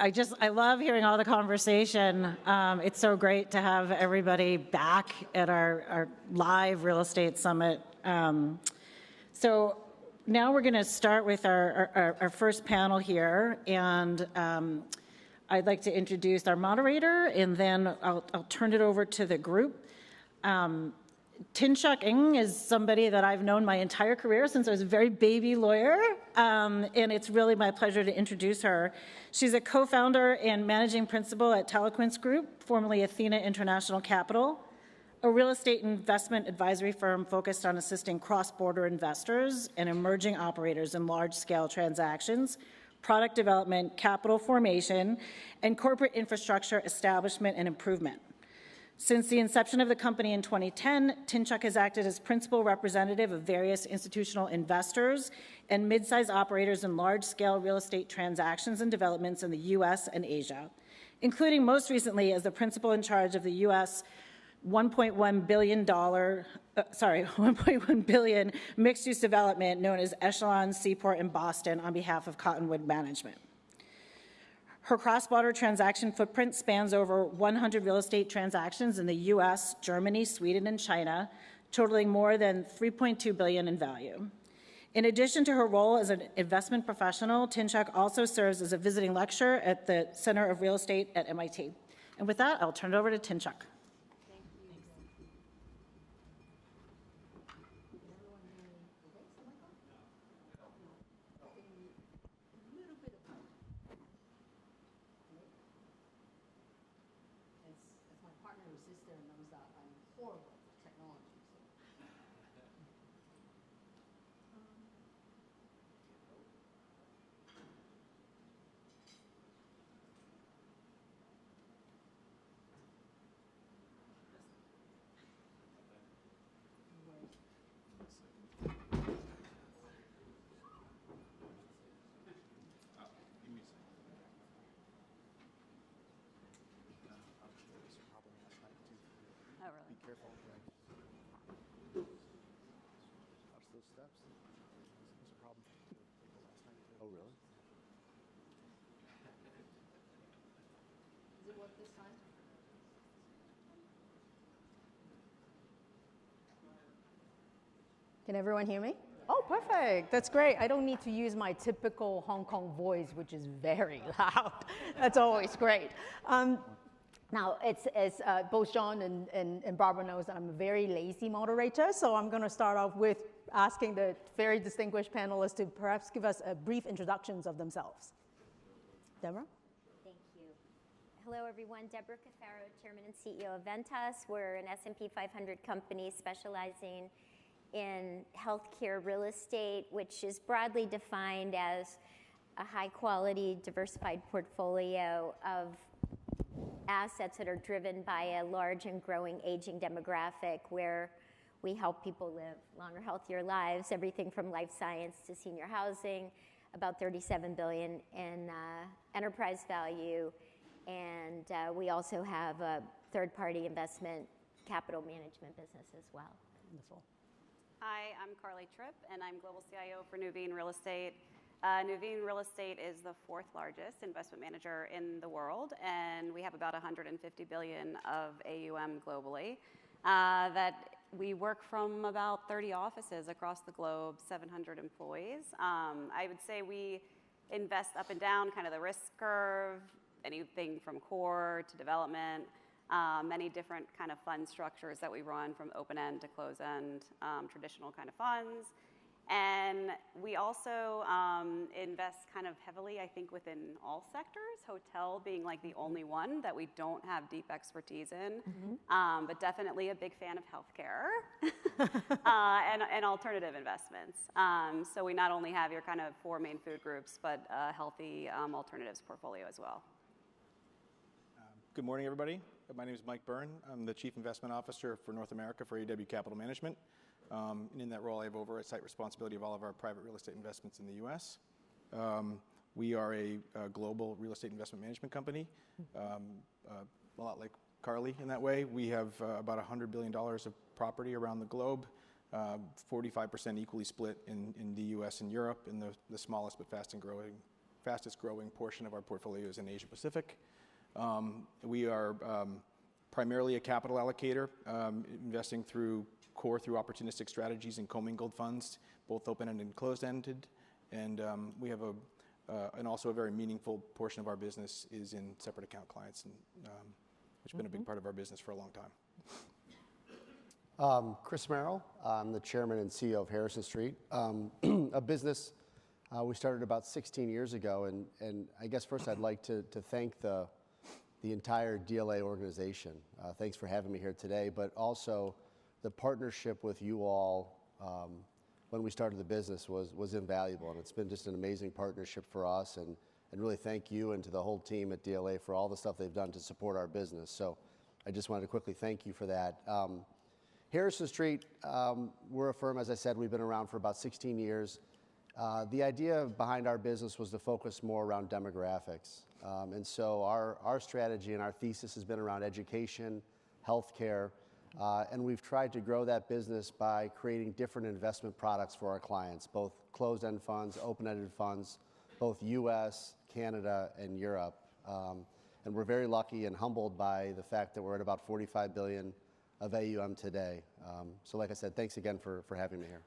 I love hearing all the conversation. It's so great to have everybody back at our live real estate summit. So now we're going to start with our first panel here, and I'd like to introduce our moderator, and then I'll turn it over to the group. Tin-Shuck Ng is somebody that I've known my entire career since I was a very baby lawyer, and it's really my pleasure to introduce her. She's a co-founder and managing principal at Telequince Group, formerly Athena International Capital, a real estate investment advisory firm focused on assisting cross-border investors and emerging operators in large-scale transactions, product development, capital formation, and corporate infrastructure establishment and improvement. Since the inception of the company in 2010, Tin-Shuck has acted as principal representative of various institutional investors and mid-size operators in large-scale real estate transactions and developments in the U.S. and Asia, including most recently as the principal in charge of the U.S. $1.1 billion mixed-use development known as Echelon Seaport in Boston on behalf of Cottonwood Management. Her cross-border transaction footprint spans over 100 real estate transactions in the U.S., Germany, Sweden, and China, totaling more than $3.2 billion in value. In addition to her role as an investment professional, Tin-Shuck also serves as a visiting lecturer at the Center of Real Estate at MIT. And with that, I'll turn it over to Tin-Shuck. Can everyone hear me? Oh, perfect. That's great. I don't need to use my typical Hong Kong voice, which is very loud. That's always great. Now, as both John and Barbara knows, I'm a very lazy moderator, so I'm going to start off with asking the very distinguished panelists to perhaps give us a brief introductions of themselves. Deborah? Thank you. Hello, everyone. Deborah Cafaro, Chairman and CEO of Ventas. We're an S&P 500 company specializing in healthcare real estate, which is broadly defined as a high-quality, diversified portfolio of assets that are driven by a large and growing aging demographic where we help people live longer, healthier lives, everything from life science to senior housing, about $37 billion in enterprise value, and we also have a third-party investment capital management business as well. Wonderful. Hi, I'm Carly Tripp, and I'm Global CIO for Nuveen Real Estate. Nuveen Real Estate is the fourth largest investment manager in the world, and we have about 150 billion of AUM globally. That we work from about 30 offices across the globe, 700 employees. I would say we invest up and down kind of the risk curve, anything from core to development. Many different kind of fund structures that we run from open-end to close-end, traditional kind of funds. And we also invest kind of heavily, I think, within all sectors, hotel being like the only one that we don't have deep expertise in, but definitely a big fan of healthcare and alternative investments. So we not only have your kind of four main food groups, but a healthy alternatives portfolio as well. Good morning, everybody. My name is Mike Byrne. I'm the Chief Investment Officer for North America for AW Capital Management. And in that role, I have oversight responsibility of all of our private real estate investments in the U.S. We are a global real estate investment management company, a lot like Carly in that way. We have about $100 billion of property around the globe, 45% equally split in the U.S. and Europe, and the smallest but fast and growing fastest growing portion of our portfolio is in Asia Pacific. We are primarily a capital allocator, investing through opportunistic strategies and commingled funds, both open-ended and closed-ended. And we have and also a very meaningful portion of our business is in separate account clients, and which has been a big part of our business for a long time. Chris Merrill, I'm the chairman and CEO of Harrison Street, a business we started about 16 years ago. And I guess first I'd like to thank the entire DLA organization. Thanks for having me here today, but also the partnership with you all when we started the business was invaluable, and it's been just an amazing partnership for us, and really thank you and to the whole team at DLA for all the stuff they've done to support our business. So I just wanted to quickly thank you for that. Harrison Street, we're a firm, as I said, we've been around for about 16 years. The idea behind our business was to focus more around demographics. And so our strategy and our thesis has been around education, healthcare, and we've tried to grow that business by creating different investment products for our clients, both closed-end funds, open-ended funds, both US, Canada, and Europe. And we're very lucky and humbled by the fact that we're at about 45 billion of AUM today. So like I said, thanks again for having me here.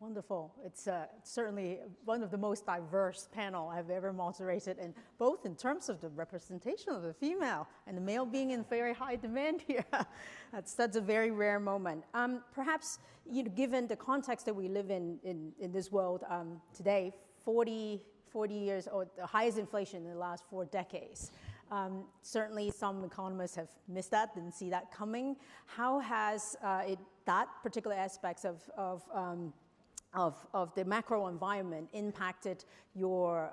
Wonderful. It's certainly one of the most diverse panel I've ever moderated, and both in terms of the representation of the female and the male being in very high demand here. That's a very rare moment. Perhaps, given the context that we live in this world today, 40 years, or the highest inflation in the last 4 decades. Certainly some economists have missed that, didn't see that coming. How has that particular aspects of the macro environment impacted your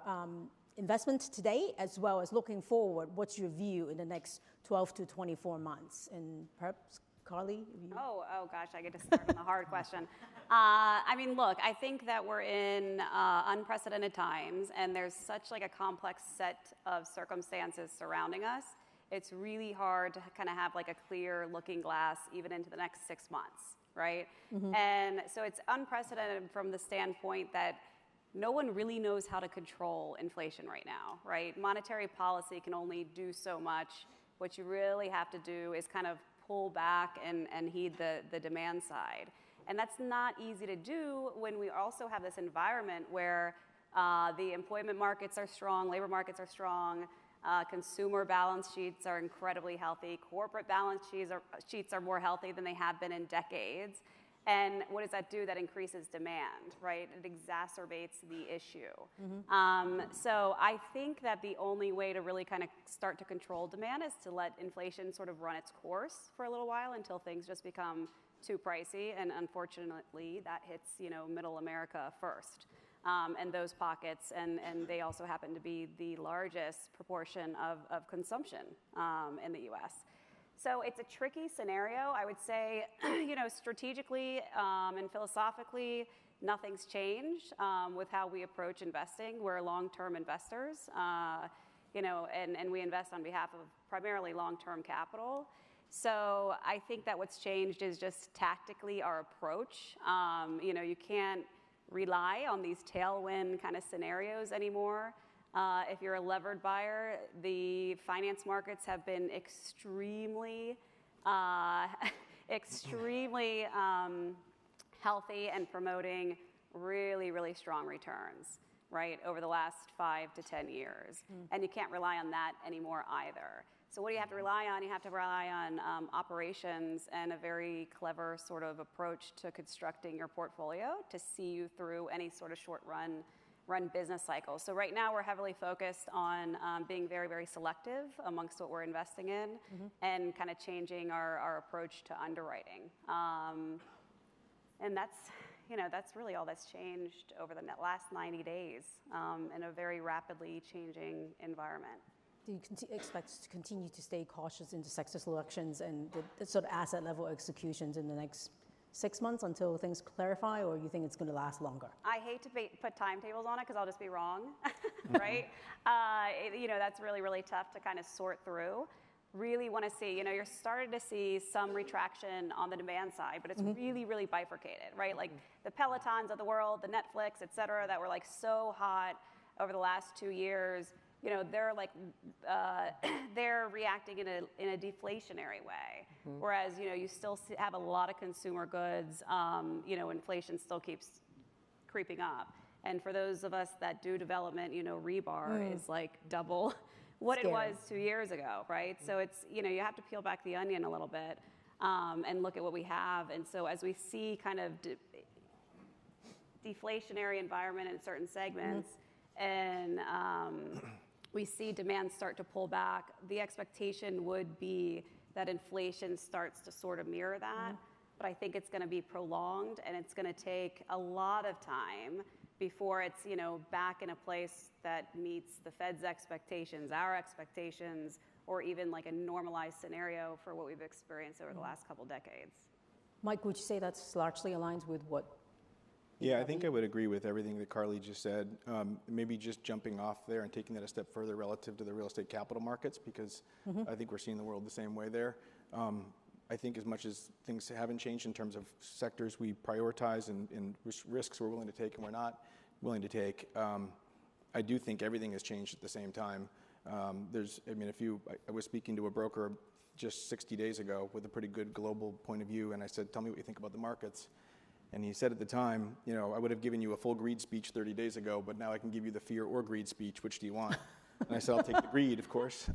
investment today, as well as looking forward? What's your view in the next 12 to 24 months? And perhaps, Carly? Oh gosh, I get to start on the hard question. I mean, look, I think that we're in unprecedented times, and there's such like a complex set of circumstances surrounding us. It's really hard to kind of have like a clear looking glass even into the next 6 months, right? Mm-hmm. And so it's unprecedented from the standpoint that no one really knows how to control inflation right now, right? Monetary policy can only do so much. What you really have to do is kind of pull back and heed the demand side. And that's not easy to do when we also have this environment where the employment markets are strong, labor markets are strong, consumer balance sheets are incredibly healthy, corporate balance sheets are more healthy than they have been in decades. And what does that do? That increases demand, right? It exacerbates the issue. Mm-hmm. So I think that the only way to really kind of start to control demand is to let inflation sort of run its course for a little while until things just become too pricey. And unfortunately, that hits, middle America first. And those pockets, and they also happen to be the largest proportion of consumption in the US. So it's a tricky scenario. I would say, strategically and philosophically, nothing's changed with how we approach investing. We're long-term investors, and we invest on behalf of primarily long-term capital. So I think that what's changed is just tactically our approach. You can't rely on these tailwind kind of scenarios anymore. If you're a levered buyer, the finance markets have been extremely healthy and promoting really, really strong returns, right, over the last 5 to 10 years. Mm. And you can't rely on that anymore either. So what do you have to rely on? You have to rely on operations and a very clever sort of approach to constructing your portfolio to see you through any sort of short run business cycle. So right now we're heavily focused on being very, very selective amongst what we're investing in, mm-hmm. and kind of changing our approach to underwriting. And that's really all that's changed over the last 90 days in a very rapidly changing environment. Do you expect to continue to stay cautious in the sector selections and the sort of asset level executions in the next 6 months until things clarify, or you think it's going to last longer? I hate to put timetables on it because I'll just be wrong, right? That's really, really tough to kind of sort through. Really want to see, you're starting to see some retraction on the demand side, but it's, mm-hmm. really, really bifurcated, right? Like the Pelotons of the world, the Netflix, et cetera, that were like so hot over the last 2 years, they're like, they're reacting in a deflationary way. Whereas, you still have a lot of consumer goods, inflation still keeps creeping up. And for those of us that do development, rebar is like double what it was 2 years ago, right? So it's, you have to peel back the onion a little bit and look at what we have. And so as we see kind of deflationary environment in certain segments and we see demand start to pull back, the expectation would be that inflation starts to sort of mirror that. But I think it's going to be prolonged and it's going to take a lot of time before it's, back in a place that meets the Fed's expectations, our expectations, or even like a normalized scenario for what we've experienced over the last couple decades. Mike, would you say that's largely aligns with what? Yeah, I think I would agree with everything that Carly just said. Maybe just jumping off there and taking that a step further relative to the real estate capital markets, because I think we're seeing the world the same way there. I think as much as things haven't changed in terms of sectors we prioritize and risks we're willing to take and we're not willing to take, I do think everything has changed at the same time. I was speaking to a broker just 60 days ago with a pretty good global point of view, and I said, tell me what you think about the markets. And he said at the time, I would have given you a full greed speech 30 days ago, but now I can give you the fear or greed speech. Which do you want? And I said, I'll take the greed, of course.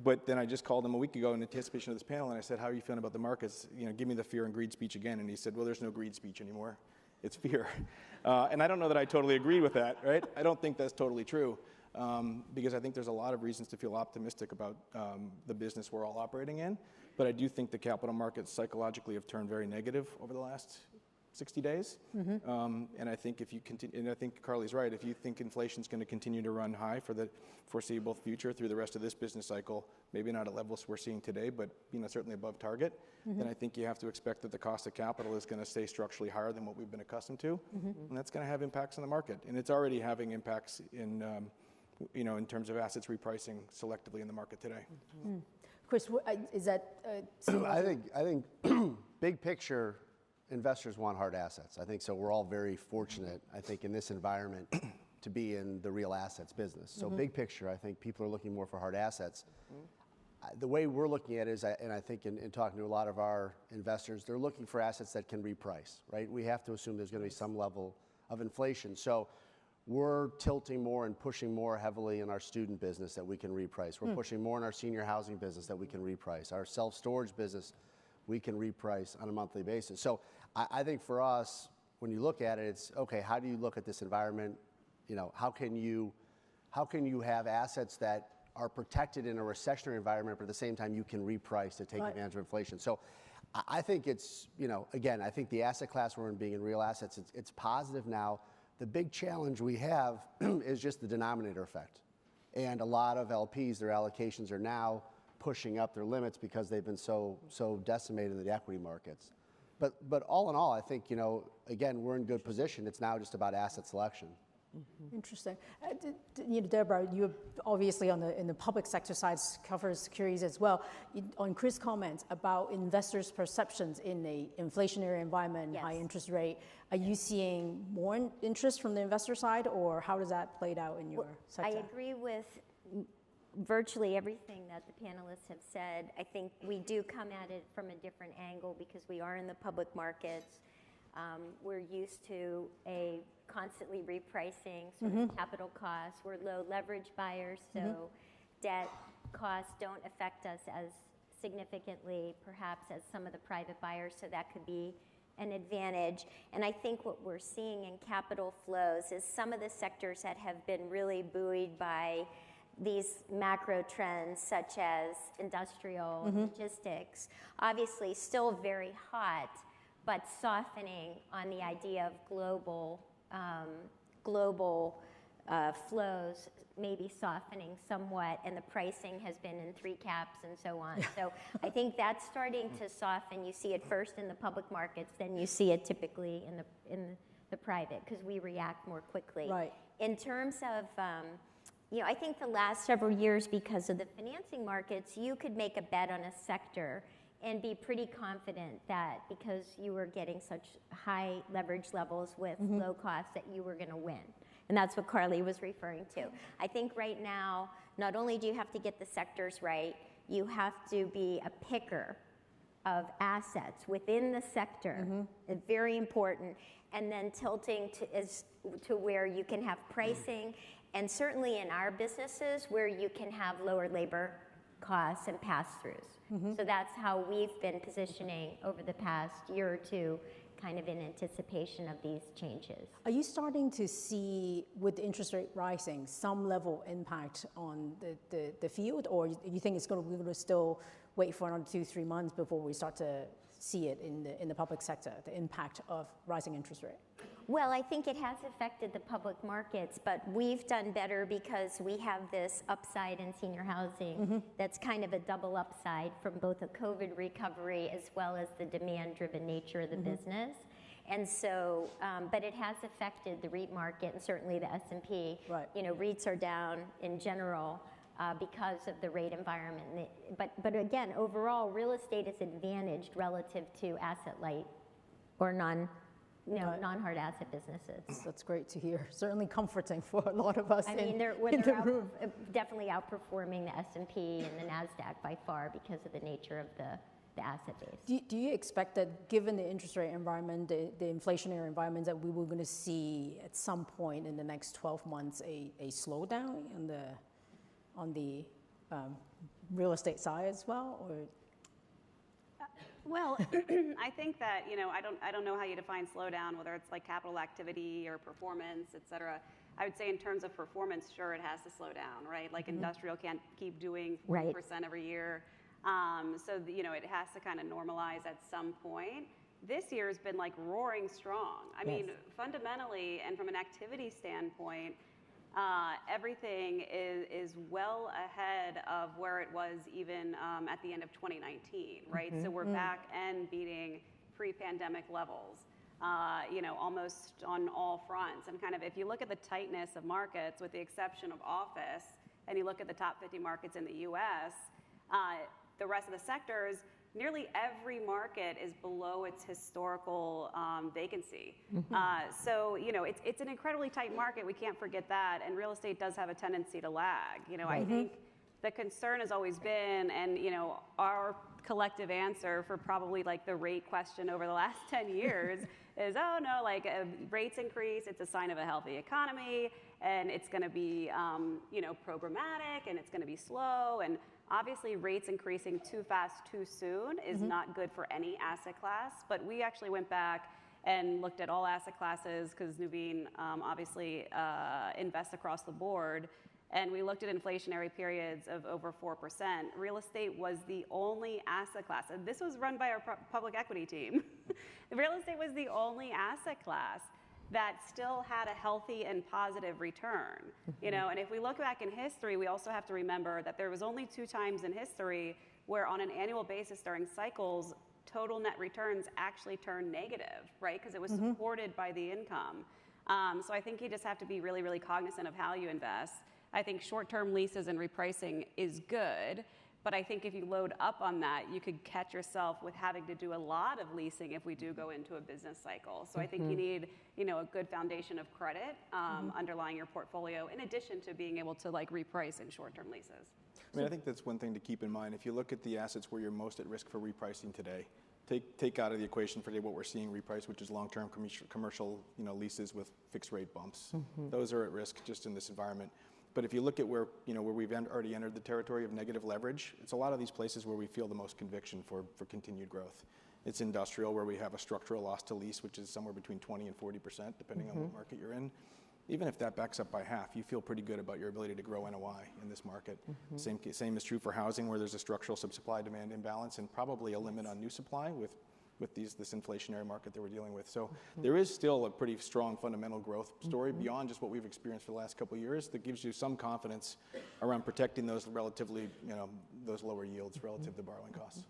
But then I just called him a week ago in anticipation of this panel, and I said, how are you feeling about the markets? Give me the fear and greed speech again. And he said, well, there's no greed speech anymore. It's fear. And I don't know that I totally agree with that, right? I don't think that's totally true, because I think there's a lot of reasons to feel optimistic about the business we're all operating in. But I do think the capital markets psychologically have turned very negative over the last 60 days. And I think if you continue, and I think Carly's right, if you think inflation's going to continue to run high for the foreseeable future through the rest of this business cycle, maybe not at levels we're seeing today, but certainly above target, then I think you have to expect that the cost of capital is going to stay structurally higher than what we've been accustomed to. And that's going to have impacts on the market. And it's already having impacts in terms of assets repricing selectively in the market today. Chris, is that? I think big picture, investors want hard assets. I think so. We're all very fortunate, I think, in this environment to be in the real assets business. So big picture, I think people are looking more for hard assets. The way we're looking at it is, and I think in talking to a lot of our investors, they're looking for assets that can reprice, right? We have to assume there's going to be some level of inflation. So we're tilting more and pushing more heavily in our student business that we can reprice. We're pushing more in our senior housing business that we can reprice. Our self-storage business, we can reprice on a monthly basis. So I think for us, when you look at it, it's okay, how do you look at this environment? How can you have assets that are protected in a recessionary environment, but at the same time you can reprice to take advantage of inflation? So I think it's, again, I think the asset class we're in, being in real assets, it's positive now. The big challenge we have is just the denominator effect. And a lot of LPs, their allocations are now pushing up their limits because they've been so decimated in the equity markets. But all in all, I think, again, we're in good position. It's now just about asset selection. Interesting. Deborah, you obviously in the public sector side cover securities as well. On Chris' comments about investors' perceptions in a inflationary environment, high interest rate, are you seeing more interest from the investor side, or how does that play out in your sector? I agree with virtually everything that the panelists have said. I think we do come at it from a different angle because we are in the public markets. We're used to a constantly repricing sort of capital costs. We're low leverage buyers, so debt costs don't affect us as significantly perhaps as some of the private buyers, so that could be an advantage. And I think what we're seeing in capital flows is some of the sectors that have been really buoyed by these macro trends, such as industrial logistics, obviously still very hot, but softening on the idea of global flows, maybe softening somewhat, and the pricing has been in 3 caps and so on. So I think that's starting to soften. You see it first in the public markets, then you see it typically in the private, because we react more quickly. Right. In terms of I think the last several years, because of the financing markets, you could make a bet on a sector and be pretty confident that because you were getting such high leverage levels with low costs that you were going to win. And that's what Carly was referring to. I think right now, not only do you have to get the sectors right, you have to be a picker of assets within the sector, very important, and then tilting to where you can have pricing, and certainly in our businesses where you can have lower labor costs and pass-throughs. So that's how we've been positioning over the past year or two, kind of in anticipation of these changes. Are you starting to see, with the interest rate rising, some level of impact on the field, or you think we're going to still wait for another 2-3 months before we start to see it in the public sector, the impact of rising interest rate? Well, I think it has affected the public markets, but we've done better because we have this upside in senior housing that's kind of a double upside from both a COVID recovery as well as the demand-driven nature of the business. And so, but it has affected the REIT market and certainly the S&P. Right. You know, REITs are down in general because of the rate environment. But again, overall, real estate is advantaged relative to asset-light or non-hard asset businesses. That's great to hear. Certainly comforting for a lot of us I mean, they're room. definitely outperforming the S&P and the NASDAQ by far because of the nature of the asset base. Do you expect that, given the interest rate environment, the inflationary environment, that we were going to see at some point in the next 12 months a slowdown on the real estate side as well, or? Well, I think that, I don't know how you define slowdown, whether it's like capital activity or performance, et cetera. I would say in terms of performance, sure, it has to slow down, right? Like industrial can't keep doing 40% every year. So, it has to kind of normalize at some point. This year has been like roaring strong. I mean, fundamentally, and from an activity standpoint, everything is well ahead of where it was even at the end of 2019, right? So we're back and beating pre-pandemic levels, almost on all fronts. And kind of if you look at the tightness of markets, with the exception of office, and you look at the top 50 markets in the US, the rest of the sectors, nearly every market is below its historical vacancy. So, it's an incredibly tight market. We can't forget that. And real estate does have a tendency to lag. I think the concern has always been, and, our collective answer for probably like the rate question over the last 10 years is, oh no, like rates increase, it's a sign of a healthy economy, and it's going to be, programmatic, and it's going to be slow. And obviously, rates increasing too fast, too soon is not good for any asset class. But we actually went back and looked at all asset classes because Nuveen obviously invests across the board. And we looked at inflationary periods of over 4%. Real estate was the only asset class, and this was run by our public equity team. Real estate was the only asset class that still had a healthy and positive return. And if we look back in history, we also have to remember that there was only 2 times in history where on an annual basis during cycles, total net returns actually turned negative, right? Because it was supported by the income. So I think you just have to be really, really cognizant of how you invest. I think short-term leases and repricing is good, but I think if you load up on that, you could catch yourself with having to do a lot of leasing if we do go into a business cycle. So I think you need, a good foundation of credit underlying your portfolio, in addition to being able to like reprice in short-term leases. I mean, I think that's one thing to keep in mind. If you look at the assets where you're most at risk for repricing today, take out of the equation for what we're seeing reprice, which is long-term commercial, leases with fixed rate bumps. Those are at risk just in this environment. But if you look at where we've already entered the territory of negative leverage, it's a lot of these places where we feel the most conviction for continued growth. It's industrial, where we have a structural loss to lease, which is somewhere between 20 and 40%, depending on what market you're in. Even if that backs up by half, you feel pretty good about your ability to grow NOI in this market. Same is true for housing, where there's a structural supply-demand imbalance and probably a limit on new supply with this inflationary market that we're dealing with. So there is still a pretty strong fundamental growth story beyond just what we've experienced for the last couple of years that gives you some confidence around protecting those relatively, those lower yields relative to borrowing costs.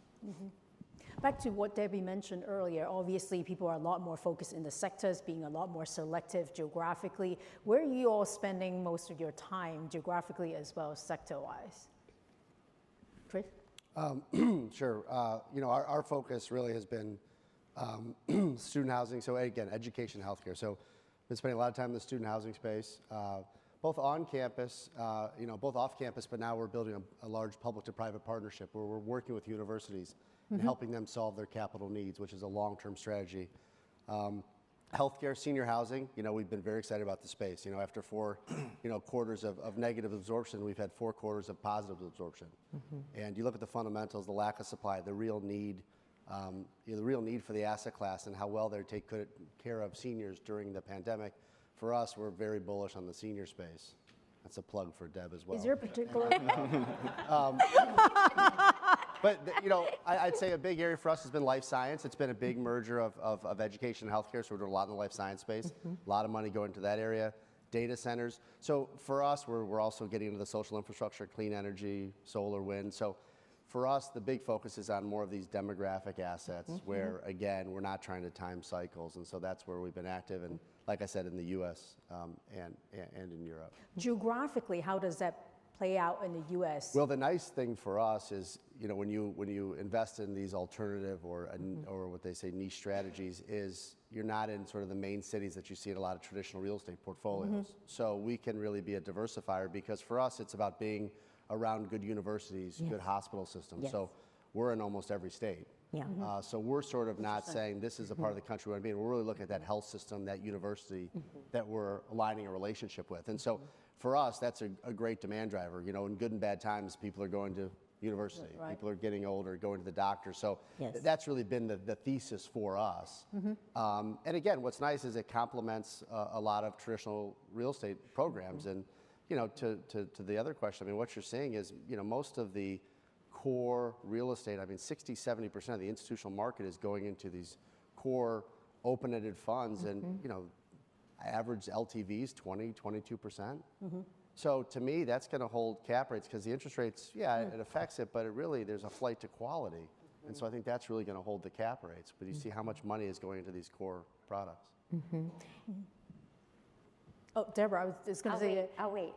Back to what Debbie mentioned earlier, obviously people are a lot more focused in the sectors, being a lot more selective geographically. Where are you all spending most of your time geographically as well as sector-wise? Chris? Sure. Our focus really has been student housing. So again, education, healthcare. So been spending a lot of time in the student housing space, both on campus, both off campus, but now we're building a large public to private partnership where we're working with universities and helping them solve their capital needs, which is a long-term strategy. Healthcare, senior housing, we've been very excited about the space. After 4, quarters of negative absorption, we've had 4 quarters of positive absorption. And you look at the fundamentals, the lack of supply, the real need for the asset class and how well they take good care of seniors during the pandemic. For us, we're very bullish on the senior space. That's a plug for Deb as well. Is there a particular? But I'd say a big area for us has been life science. It's been a big merger of education and healthcare, so we're doing a lot in the life science space. A lot of money going into that area. Data centers. So for us, we're also getting into the social infrastructure, clean energy, solar, wind. So for us, the big focus is on more of these demographic assets where, again, we're not trying to time cycles. And so that's where we've been active. And like I said, in the U.S. And in Europe. Geographically, how does that play out in the U.S.? Well, the nice thing for us is, when you invest in these alternative or what they say niche strategies, is you're not in sort of the main cities that you see in a lot of traditional real estate portfolios. So we can really be a diversifier because for us, it's about being around good universities, good hospital systems. Yes. So we're in almost every state. Yeah. So we're sort of not saying this is a part of the country we want to be in. We're really looking at that health system, that university that we're aligning a relationship with. And so for us, that's a great demand driver. In good and bad times, people are going to university. Right. People are getting older, going to the doctor. So Yes. that's really been the thesis for us. And again, what's nice is it complements a lot of traditional real estate programs. And to the other question, what you're seeing is most of the core real estate, 60-70% of the institutional market is going into these core open-ended funds, and average LTVs 20-22%. So to me, that's going to hold cap rates because the interest rates, it affects it, but there's a flight to quality, and so I think that's really going to hold the cap rates. But you see how much money is going into these core products. Oh, Deborah, I was just going to say that. I'll wait.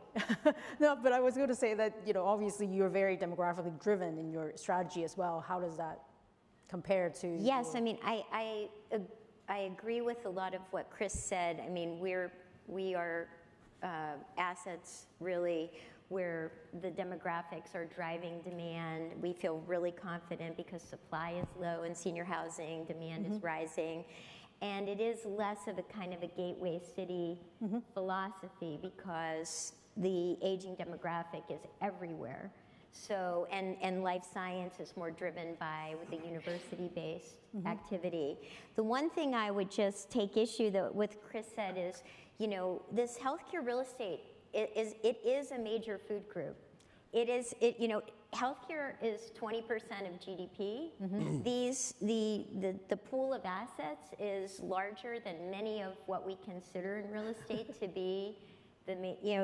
No, but I was going to say that, obviously you're very demographically driven in your strategy as well. How does that compare to? Yes, I agree with a lot of what Chris said. We are assets really where the demographics are driving demand. We feel really confident because supply is low in senior housing, demand is rising. And it is less of a kind of a gateway city philosophy because the aging demographic is everywhere. So, and life science is more driven by the university-based activity. The one thing I would just take issue with Chris said is, this healthcare real estate, it is a major food group. Healthcare is 20% of GDP. The pool of assets is larger than many of what we consider in real estate to be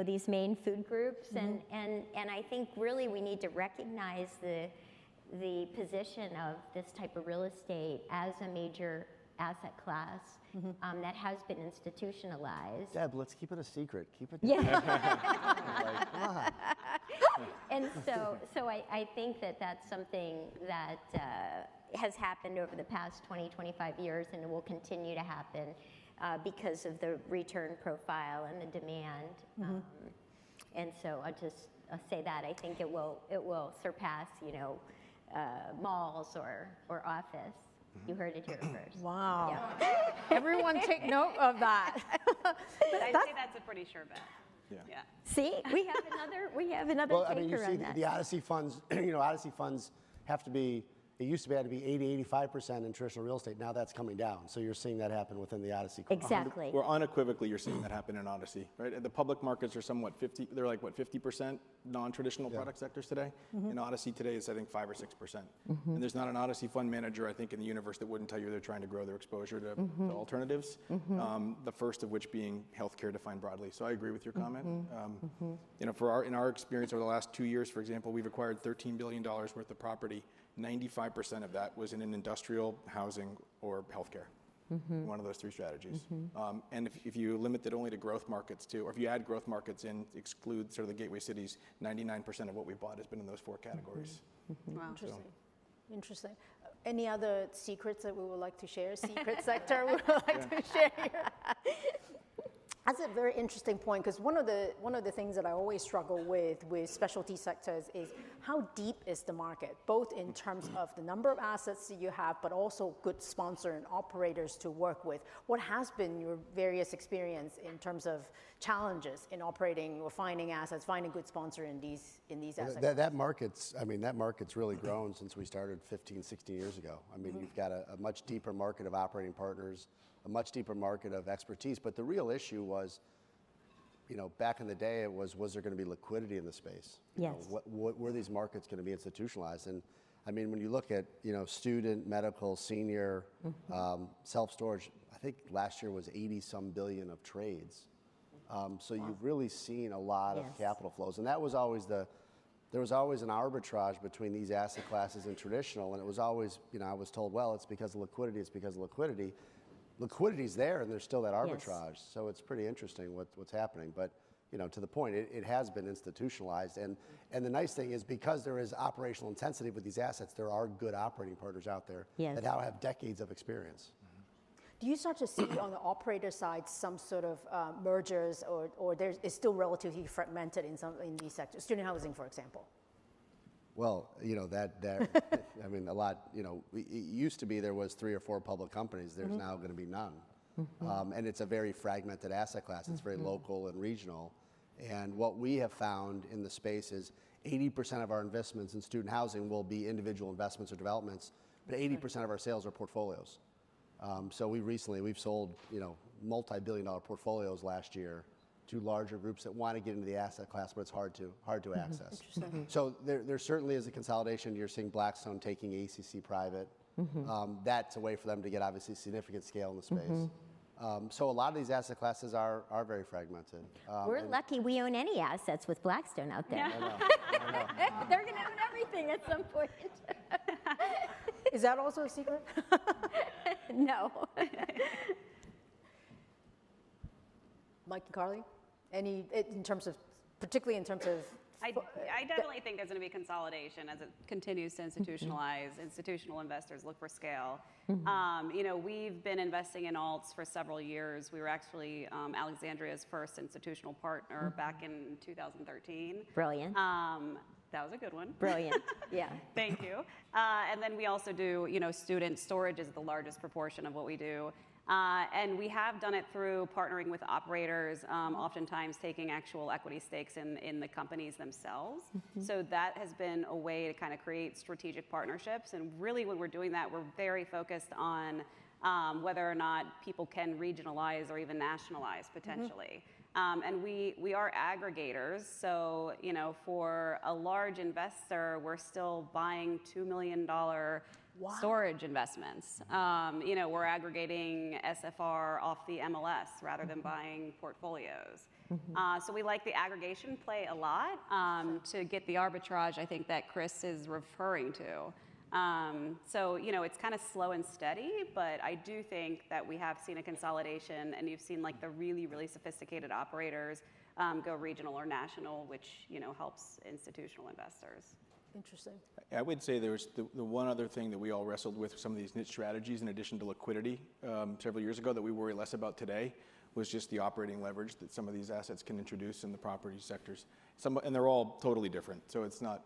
these main food groups. And I think really we need to recognize the position of this type of real estate as a major asset class that has been institutionalized. Deb, let's keep it a secret. Keep it. Come on. And so I think that's something that has happened over the past 20, 25 years, and it will continue to happen because of the return profile and the demand. And so I'll say that I think it will surpass malls or office. You heard it here first. Wow. Yeah. Everyone take note of that. I'd say that's a pretty sure bet. Yeah. See, we have another Well, taker you see on that. the Odyssey funds, Odyssey funds have to be, it used to be 80-85% in traditional real estate. Now that's coming down. So you're seeing that happen within the Odyssey. Exactly. Well, unequivocally, you're seeing that happen in Odyssey, right? And the public markets are somewhat 50% non-traditional product sectors today. In Odyssey today, it's I think 5 or 6%. And there's not an Odyssey fund manager, I think, in the universe that wouldn't tell you they're trying to grow their exposure to alternatives. The first of which being healthcare defined broadly. So I agree with your comment. In our experience over the last 2 years, for example, we've acquired $13 billion worth of property. 95% of that was in an industrial, housing, or healthcare. One of those 3 strategies. And if you limit it only to growth markets too, or if you add growth markets in, exclude sort of the gateway cities, 99% of what we bought has been in those 4 categories. Wow. Interesting. Any other secrets that we would like to share? Secret sector we would like to share here? That's a very interesting point, because one of the things that I always struggle with specialty sectors is how deep is the market, both in terms of the number of assets that you have, but also good sponsor and operators to work with. What has been your various experience in terms of challenges in operating or finding assets, finding good sponsor in these assets? That market's really grown since we started 15, 16 years ago. I mean, you've got a much deeper market of operating partners, a much deeper market of expertise. But the real issue was, back in the day, it was there going to be liquidity in the space? Yes. What were these markets going to be institutionalized? And I mean, when you look at, student, medical, senior, self-storage, I think last year was 80-some billion of trades. So you've really seen a lot of capital flows. And that was always there was always an arbitrage between these asset classes and traditional. And it was always, I was told, well, it's because of liquidity, it's because of liquidity. Liquidity's there, and there's still that arbitrage. Yes. So it's pretty interesting what's happening. But to the point, it has been institutionalized. And the nice thing is, because there is operational intensity with these assets, there are good operating partners out there that now have decades of experience. Do you start to see on the operator side some sort of mergers, or it's still relatively fragmented in these sectors? Student housing, for example. Well, I mean, a lot, it used to be there was 3 or 4 public companies. There's now going to be none. And it's a very fragmented asset class. It's very local and regional. And what we have found in the space is 80% of our investments in student housing will be individual investments or developments, but 80% of our sales are portfolios. So we've sold, multi-billion-dollar portfolios last year to larger groups that want to get into the asset class, but it's hard to access. So there certainly is a consolidation. You're seeing Blackstone taking ACC private. That's a way for them to get, obviously, significant scale in the space. So a lot of these asset classes are very fragmented. We're lucky we own any assets with Blackstone out there. I know. They're going to own everything at some point. Is that also a secret? No. Mike and Carly, particularly in terms of I definitely think there's going to be consolidation as it continues to institutionalize. Institutional investors look for scale. We've been investing in alts for several years. We were actually Alexandria's first institutional partner back in 2013. Brilliant. That was a good one. Brilliant. Yeah. Thank you. And then we also do, student storage is the largest proportion of what we do. And we have done it through partnering with operators, oftentimes taking actual equity stakes in the companies themselves. So that has been a way to kind of create strategic partnerships. And really when we're doing that, we're very focused on whether or not people can regionalize or even nationalize potentially. And we are aggregators. So, for a large investor, we're still buying $2 million storage investments. We're aggregating SFR off the MLS rather than buying portfolios. So we like the aggregation play a lot to get the arbitrage, I think, that Chris is referring to. So, it's kind of slow and steady, but I do think that we have seen a consolidation, and you've seen like the really, really sophisticated operators go regional or national, which, helps institutional investors. Interesting. I would say there's the one other thing that we all wrestled with some of these niche strategies, in addition to liquidity, several years ago, that we worry less about today, was just the operating leverage that some of these assets can introduce in the property sectors. And they're all totally different, so it's not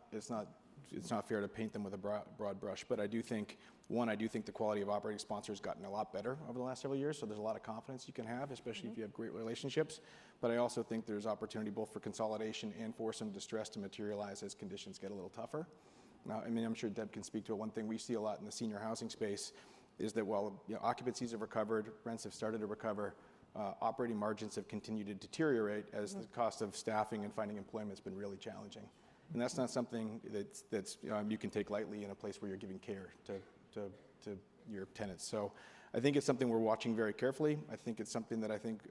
fair to paint them with a broad brush. But I do think the quality of operating sponsors has gotten a lot better over the last several years, so there's a lot of confidence you can have, especially if you have great relationships. But I also think there's opportunity both for consolidation and for some distress to materialize as conditions get a little tougher. Now, I'm sure Deb can speak to it. One thing we see a lot in the senior housing space is that while occupancies have recovered, rents have started to recover, operating margins have continued to deteriorate as the cost of staffing and finding employment has been really challenging. And that's not something that's you can take lightly in a place where you're giving care to your tenants. So I think it's something we're watching very carefully. I think it's something that I think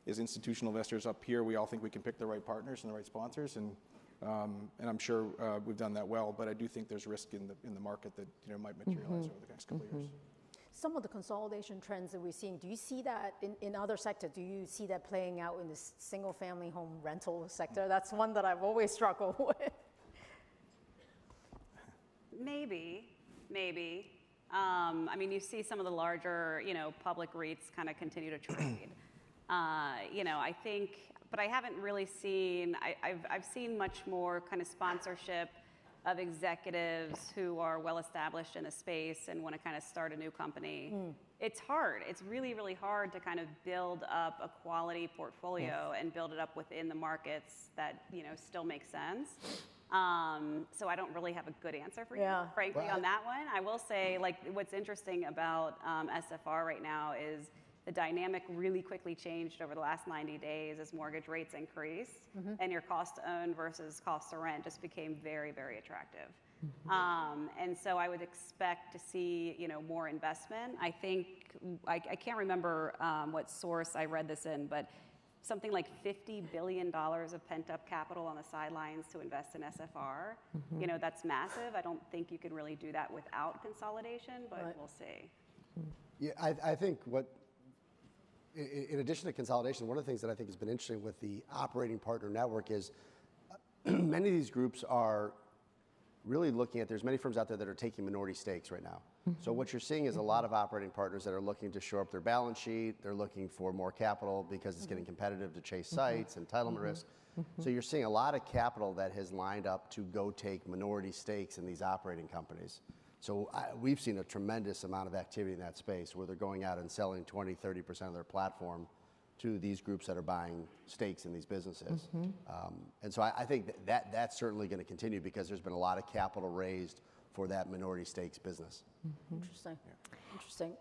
as institutional investors up here, we all think we can pick the right partners and the right sponsors, and I'm sure we've done that well. But I do think there's risk in the market that might materialize over the next couple of years. Some of the consolidation trends that we're seeing, do you see that in other sectors? Do you see that playing out in the single-family home rental sector? That's one that I've always struggled with. Maybe. You see some of the larger, public REITs kind of continue to trade. I think, but I haven't really seen, I've seen much more kind of sponsorship of executives who are well established in a space and want to kind of start a new company. It's hard. It's really, really hard to kind of build up a quality portfolio and build it up within the markets that, still make sense. So I don't really have a good answer for you, frankly, on that one. I will say, what's interesting about SFR right now is the dynamic really quickly changed over the last 90 days as mortgage rates increased, and your cost to own versus cost to rent just became very, very attractive. And so I would expect to see, more investment. I think, I can't remember what source I read this in, but something like $50 billion of pent-up capital on the sidelines to invest in SFR. That's massive. I don't think you can really do that without consolidation, but we'll see. Yeah, I think in addition to consolidation, one of the things that I think has been interesting with the operating partner network is many of these groups are really looking at, there's many firms out there that are taking minority stakes right now. So what you're seeing is a lot of operating partners that are looking to shore up their balance sheet. They're looking for more capital because it's getting competitive to chase sites, entitlement risk. So you're seeing a lot of capital that has lined up to go take minority stakes in these operating companies. So we've seen a tremendous amount of activity in that space where they're going out and selling 20, 30% of their platform to these groups that are buying stakes in these businesses. And so I think that's certainly going to continue because there's been a lot of capital raised for that minority stakes business. Interesting. Interesting.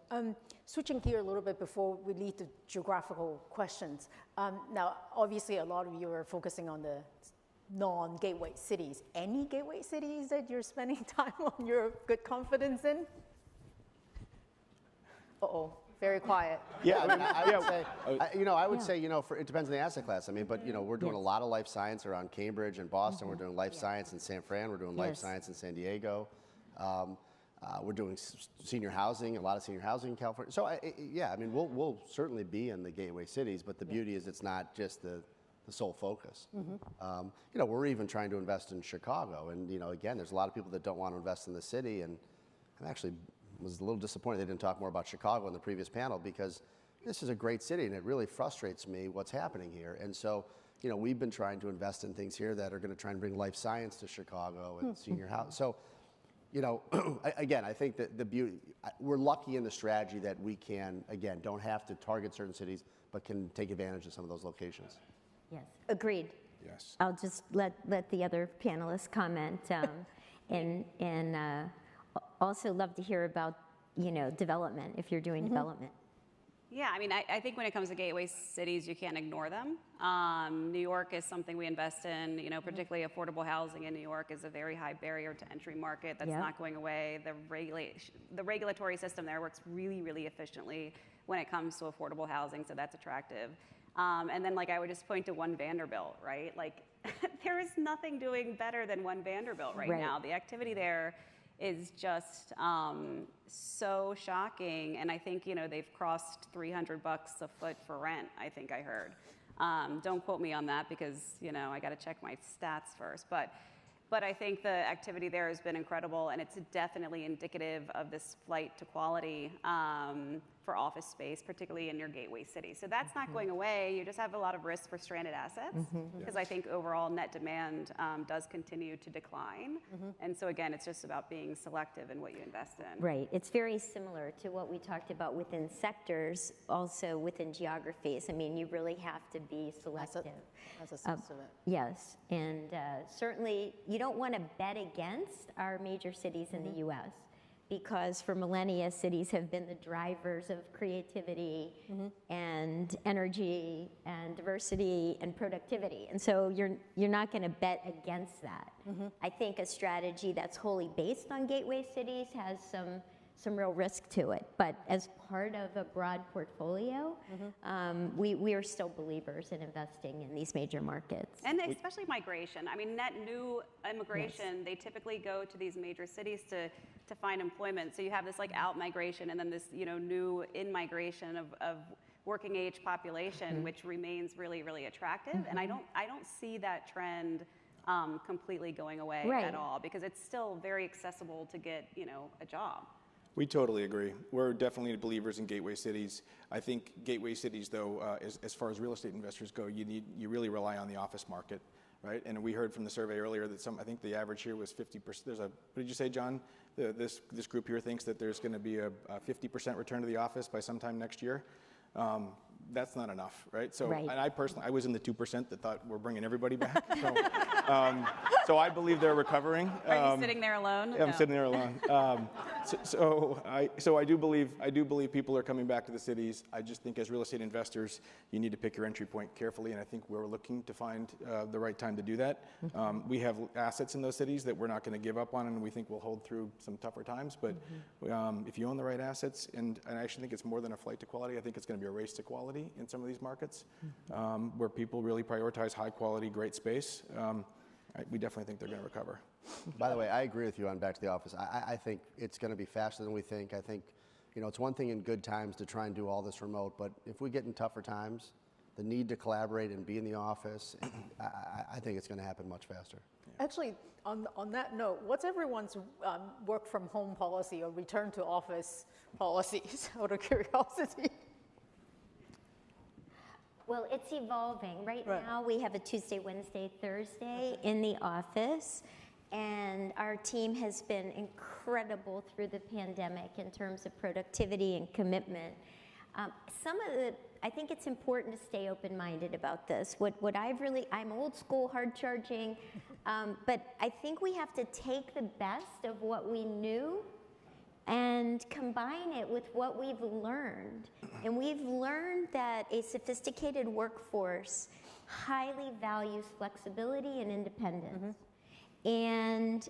Switching gear a little bit before we lead to geographical questions. Now, obviously, a lot of you are focusing on the non-gateway cities. Any gateway cities that you're spending time on your good confidence in? Uh-oh, very quiet. Yeah, I would say, it depends on the asset class. But we're doing a lot of life science around Cambridge and Boston. We're doing life science in San Fran. We're doing life science in San Diego. We're doing senior housing, a lot of senior housing in California. So we'll certainly be in the gateway cities, but the beauty is it's not just the sole focus. We're even trying to invest in Chicago, and again, there's a lot of people that don't want to invest in the city, and I actually was a little disappointed they didn't talk more about Chicago in the previous panel because this is a great city, and it really frustrates me what's happening here. And so, we've been trying to invest in things here that are going to try and bring life science to Chicago and senior housing. So, again, I think that the beauty, we're lucky in the strategy that we can, again, don't have to target certain cities, but can take advantage of some of those locations. Yes, agreed. Yes. I'll just let the other panelists comment, and also love to hear about development if you're doing development. Yeah, I think when it comes to gateway cities, you can't ignore them. New York is something we invest in. Particularly affordable housing in New York is a very high barrier to entry market that's not going away. The regulatory system there works really, really efficiently when it comes to affordable housing, so that's attractive. And then, I would just point to One Vanderbilt, right? There is nothing doing better than One Vanderbilt right now. The activity there is just so shocking, and I think they've crossed $300 a foot for rent. I think I heard. Don't quote me on that because I got to check my stats first, but I think the activity there has been incredible, and it's definitely indicative of this flight to quality for office space, particularly in your gateway city. So that's not going away. You just have a lot of risk for stranded assets because I think overall net demand does continue to decline. And so again, it's just about being selective in what you invest in. Right. It's very similar to what we talked about within sectors, also within geographies. You really have to be selective. That's a sense of it. Yes, and certainly you don't want to bet against our major cities in the U.S. because for millennia, cities have been the drivers of creativity and energy and diversity and productivity. And so you're not going to bet against that. I think a strategy that's wholly based on gateway cities has some real risk to it. But as part of a broad portfolio, we are still believers in investing in these major markets. And especially migration. Net new immigration, they typically go to these major cities to find employment. So you have this out migration and then this new in-migration of working age population, which remains really, really attractive. And I don't see that trend completely going away at all because it's still very accessible to get a job. We totally agree. We're definitely believers in gateway cities. I think gateway cities, though, as far as real estate investors go, you really rely on the office market, right? And we heard from the survey earlier that I think the average here was 50%. What did you say, John? This group here thinks that there's going to be a 50% return to the office by sometime next year. That's not enough, right? So, Right. and I was in the 2% that thought we're bringing everybody back. So I believe they're recovering. Are you sitting there alone? Yeah, I'm sitting there alone. So I do believe people are coming back to the cities. I just think as real estate investors, you need to pick your entry point carefully, and I think we're looking to find the right time to do that. We have assets in those cities that we're not going to give up on, and we think we'll hold through some tougher times. But if you own the right assets, and I actually think it's more than a flight to quality, I think it's going to be a race to quality in some of these markets, where people really prioritize high quality, great space. We definitely think they're going to recover. By the way, I agree with you on back to the office. I think it's going to be faster than we think. I think, it's one thing in good times to try and do all this remote, but if we get in tougher times, the need to collaborate and be in the office, I think it's going to happen much faster. Actually, on that note, what's everyone's work from home policy or return to office policies, out of curiosity? Well, it's evolving. Right Right. now, we have a Tuesday, Wednesday, Thursday in the office, and our team has been incredible through the pandemic in terms of productivity and commitment. I think it's important to stay open-minded about this. I'm old school, hard charging, but I think we have to take the best of what we knew and combine it with what we've learned. And we've learned that a sophisticated workforce highly values flexibility and independence. And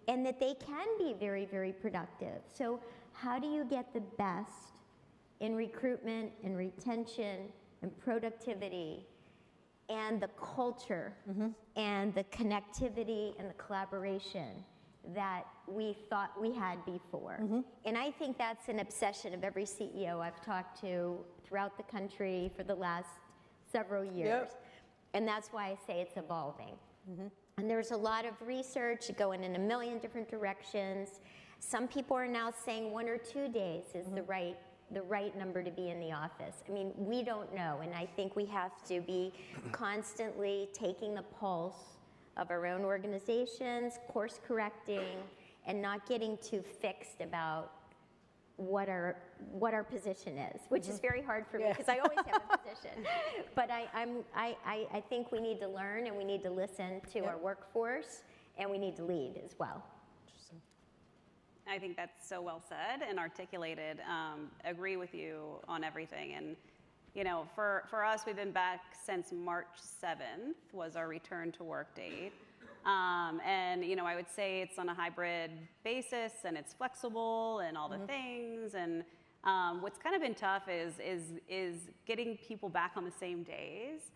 that they can be very, very productive. So how do you get the best in recruitment and retention and productivity and the culture and the connectivity and the collaboration that we thought we had before? And I think that's an obsession of every CEO I've talked to throughout the country for the last several years. Yep. And that's why I say it's evolving. And there's a lot of research going in a million different directions. Some people are now saying 1 or 2 days is the right number to be in the office. I mean, we don't know, and I think we have to be constantly taking the pulse of our own organizations, course correcting, and not getting too fixed about what our position is, which is very hard for me because I always have a position. But I think we need to learn and we need to listen to our workforce and we need to lead as well. I think that's so well said and articulated. Agree with you on everything. And, for us, we've been back since March 7th was our return to work date. And, I would say it's on a hybrid basis and it's flexible and all the things. And what's kind of been tough is getting people back on the same days.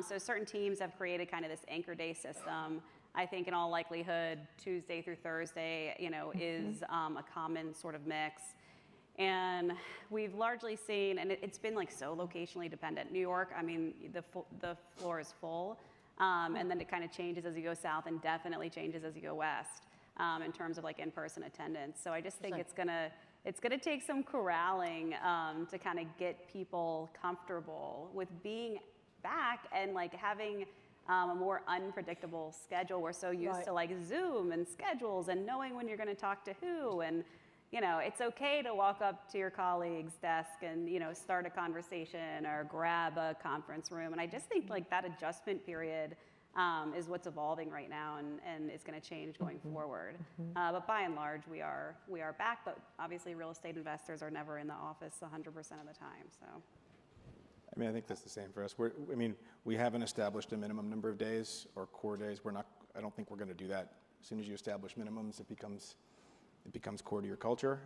So certain teams have created kind of this anchor day system. I think in all likelihood, Tuesday through Thursday, is a common sort of mix. And we've largely seen, and it's been like so locationally dependent. New York, I mean, the floor is full. And then it kind of changes as you go south and definitely changes as you go west in terms of like in-person attendance. So I just think it's gonna take some corralling to kind of get people comfortable with being back and like having a more unpredictable schedule. We're so used to like Zoom and schedules and knowing when you're going to talk to who. And, it's okay to walk up to your colleague's desk and, start a conversation or grab a conference room. And I just think like that adjustment period is what's evolving right now and is going to change going forward. But by and large, we are back. But obviously, real estate investors are never in the office 100% of the time. So. I mean, I think that's the same for us. We haven't established a minimum number of days or core days. I don't think we're going to do that. As soon as you establish minimums, it becomes core to your culture.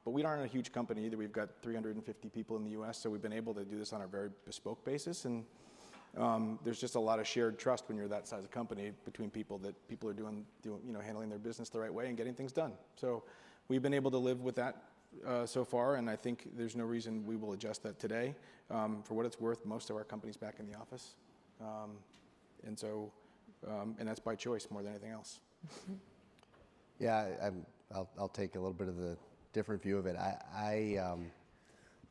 But we aren't a huge company either. We've got 350 people in the U.S., so we've been able to do this on a very bespoke basis. And there's just a lot of shared trust when you're that size of company between people that people are doing handling their business the right way and getting things done. So we've been able to live with that so far, and I think there's no reason we will adjust that today. For what it's worth, most of our company's back in the office, and that's by choice more than anything else. Yeah, I'll take a little bit of the different view of it.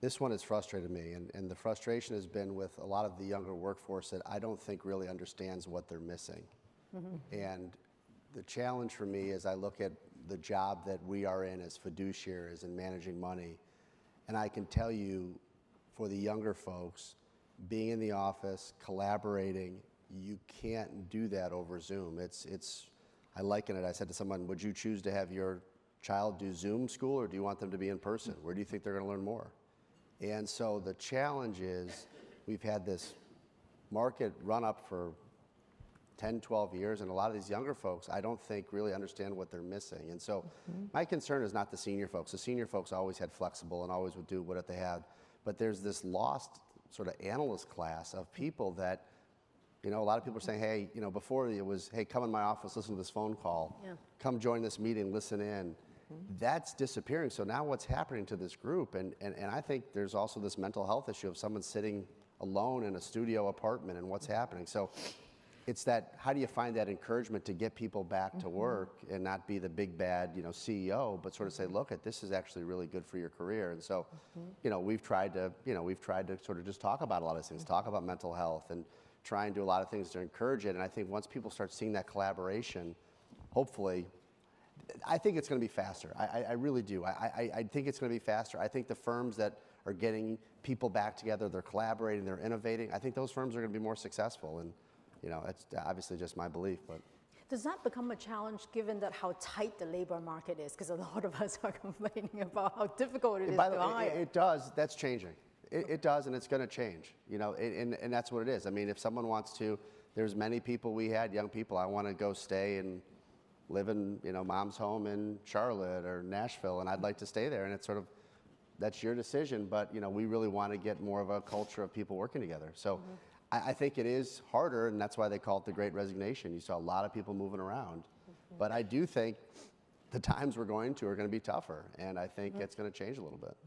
This one has frustrated me, and the frustration has been with a lot of the younger workforce that I don't think really understands what they're missing. And the challenge for me is I look at the job that we are in as fiduciaries and managing money, and I can tell you, for the younger folks, being in the office, collaborating, you can't do that over Zoom. I liken it, I said to someone, would you choose to have your child do Zoom school, or do you want them to be in person? Where do you think they're gonna learn more? And so the challenge is, we've had this market run up for 10, 12 years, and a lot of these younger folks, I don't think really understand what they're missing. And so my concern is not the senior folks. The senior folks always had flexible and always would do what they had. But there's this lost sort of analyst class of people that, a lot of people are saying, hey, before it was, hey, come in my office, listen to this phone call. Yeah. Come join this meeting, listen in. That's disappearing. So now what's happening to this group, and I think there's also this mental health issue of someone sitting alone in a studio apartment and what's happening. So it's that, how do you find that encouragement to get people back to work and not be the big bad, CEO, but sort of say, look, this is actually really good for your career. And so, we've tried to sort of just talk about a lot of things, talk about mental health and try and do a lot of things to encourage it. And I think once people start seeing that collaboration, hopefully, I think it's going to be faster. I really do. I think it's going to be faster. I think the firms that are getting people back together, they're collaborating, they're innovating, I think those firms are going to be more successful. And it's obviously just my belief, but. Does that become a challenge given that how tight the labor market is? Because a lot of us are complaining about how difficult it is to hire. It does. That's changing. It does, and it's going to change. And that's what it is. I mean, if someone wants to, there's many people we had, young people, I want to go stay and live in, mom's home in Charlotte or Nashville, and I'd like to stay there. And it's sort of, that's your decision. But, we really want to get more of a culture of people working together. So. I think it is harder, and that's why they call it the Great Resignation. You saw a lot of people moving around. But I do think the times we're going to are going to be tougher, and I think it's going to change a little bit.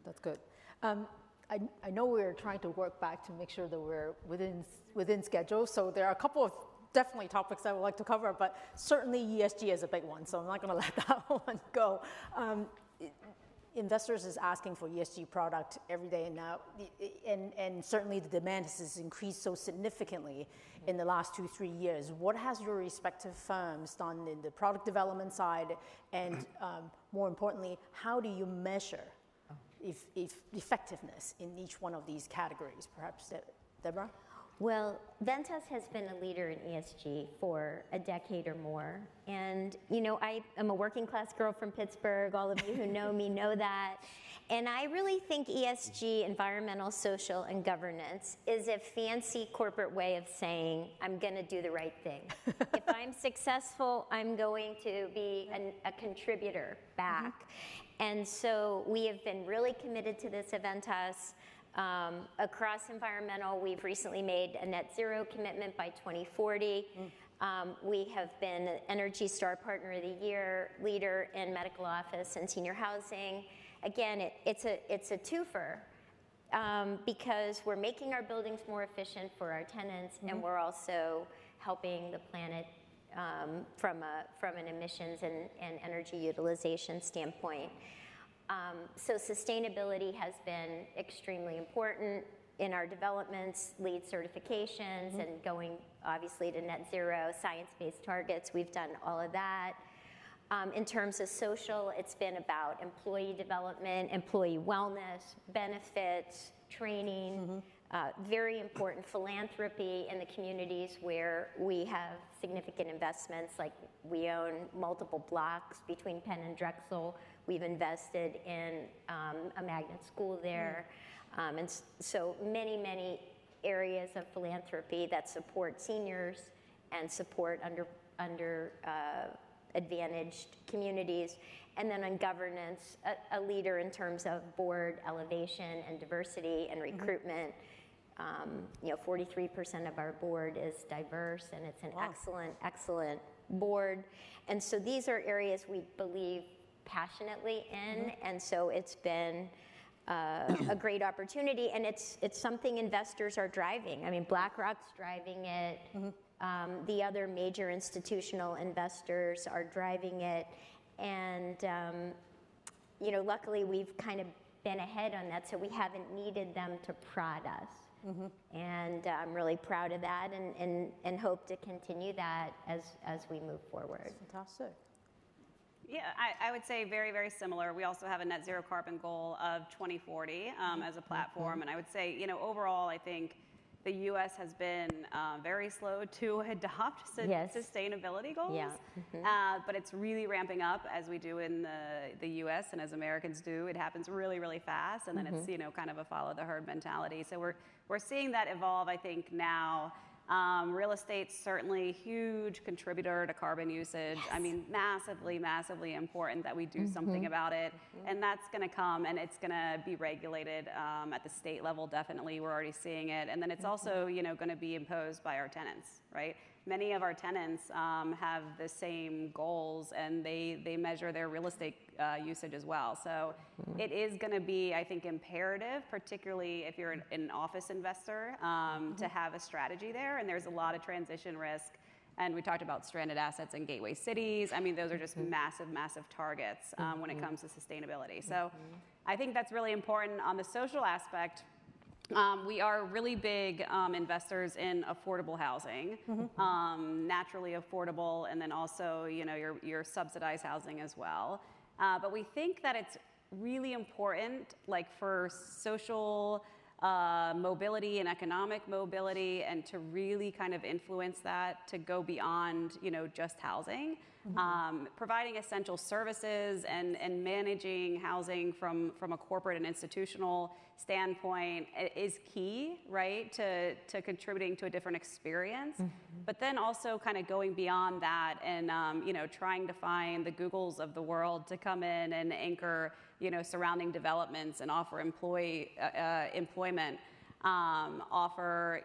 That's good. I know we're trying to work back to make sure that we're within schedule, so there are a couple of definitely topics I would like to cover, but certainly ESG is a big one, so I'm not going to let that one go. Investors is asking for ESG product every day now, and certainly the demand has increased so significantly in the last 2-3 years. What has your respective firms done in the product development side, and more importantly, how do you measure effectiveness in each one of these categories? Perhaps, Deborah? Well, Ventas has been a leader in ESG for a decade or more. And, I am a working class girl from Pittsburgh. All of you who know me know that. And I really think ESG, environmental, social, and governance, is a fancy corporate way of saying, I'm going to do the right thing. If I'm successful, I'm going to be a contributor back. And so we have been really committed to this at Ventas. Across environmental, we've recently made a net zero commitment by 2040. We have been an Energy Star Partner of the Year, leader in medical office and senior housing. Again, it's a twofer because we're making our buildings more efficient for our tenants, and we're also helping the planet from an emissions and energy utilization standpoint. So sustainability has been extremely important in our developments, LEED certifications, and going obviously to net zero, science-based targets. We've done all of that. In terms of social, it's been about employee development, employee wellness, benefits, training, very important philanthropy in the communities where we have significant investments, like we own multiple blocks between Penn and Drexel. We've invested in a magnet school there. And so many areas of philanthropy that support seniors and support advantaged communities. And then on governance, a leader in terms of board elevation and diversity and recruitment. 43% of our board is diverse, and it's an excellent board. And so these are areas we believe passionately in, and so it's been a great opportunity, and it's something investors are driving. I mean, BlackRock's driving it, The other major institutional investors are driving it, and luckily we've kind of been ahead on that, so we haven't needed them to prod us. And I'm really proud of that, and hope to continue that as we move forward. Fantastic. Yeah, I would say very, very similar. We also have a net zero carbon goal of 2040 as a platform. And I would say, overall, I think the U.S. has been very slow to adopt sustainability goals. Yeah. But it's really ramping up as we do in the U.S. and as Americans do. It happens really, really fast. And then it's, kind of a follow the herd mentality. So we're seeing that evolve, I think, now. Real estate's certainly a huge contributor to carbon usage. I mean, massively, massively important that we do something about it. And that's going to come, and it's going to be regulated at the state level, definitely. We're already seeing it. And then it's also, going to be imposed by our tenants, right? Many of our tenants have the same goals, and they measure their real estate usage as well. So it is going to be, I think, imperative, particularly if you're an office investor, to have a strategy there. And there's a lot of transition risk. And we talked about stranded assets in gateway cities. I mean, those are just massive, massive targets when it comes to sustainability. So I think that's really important. On the social aspect, we are really big investors in affordable housing, naturally affordable, and then also, your subsidized housing as well. But we think that it's really important, like for social mobility and economic mobility, and to really kind of influence that to go beyond, just housing. Providing essential services and managing housing from a corporate and institutional standpoint is key, right, to contributing to a different experience. But then also kind of going beyond that and, trying to find the Googles of the world to come in and anchor, surrounding developments and offer employment, offer,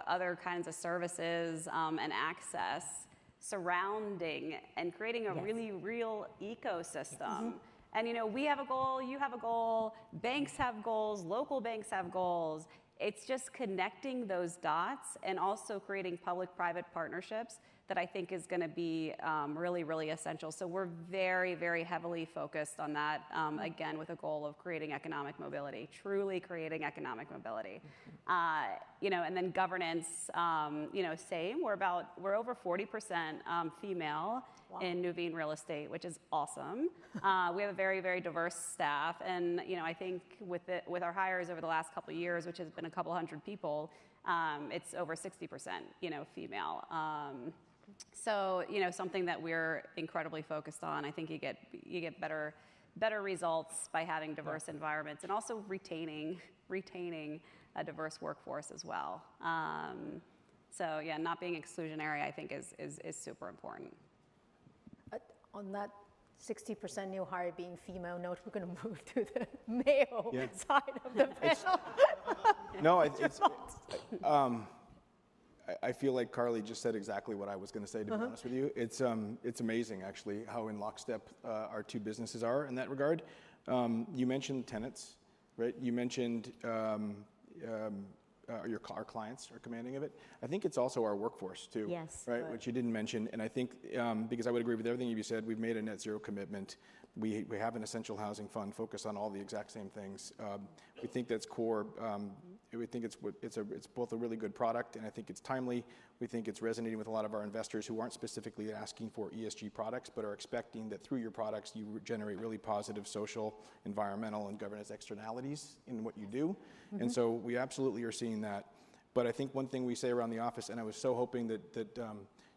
other kinds of services and access surrounding and creating a really real ecosystem. And we have a goal, you have a goal, banks have goals, local banks have goals. It's just connecting those dots and also creating public-private partnerships that I think is going to be really, really essential. So we're very, very heavily focused on that, again, with a goal of creating economic mobility, truly creating economic mobility. And then governance, same. We're over 40% female in Nuveen Real Estate, which is awesome. We have a very, very diverse staff. And, I think with our hires over the last couple of years, which has been a couple hundred people, it's over 60%, female. So, something that we're incredibly focused on. I think you get better results by having diverse environments and also retaining a diverse workforce as well. So yeah, not being exclusionary, I think is super important. On that 60% new hire being female note, we're going to move to the male side of the panel. No, I feel like Carly just said exactly what I was going to say, to be honest with you. It's amazing, actually, how in lockstep our two businesses are in that regard. You mentioned tenants, right? You mentioned our clients are commanding of it. I think it's also our workforce, too. Yes. Right, which you didn't mention. And I think, because I would agree with everything you said, we've made a net zero commitment. We have an essential housing fund focused on all the exact same things. We think that's core. We think it's both a really good product, and I think it's timely. We think it's resonating with a lot of our investors who aren't specifically asking for ESG products, but are expecting that through your products you generate really positive social, environmental, and governance externalities in what you do. And so we absolutely are seeing that. But I think one thing we say around the office, and I was so hoping that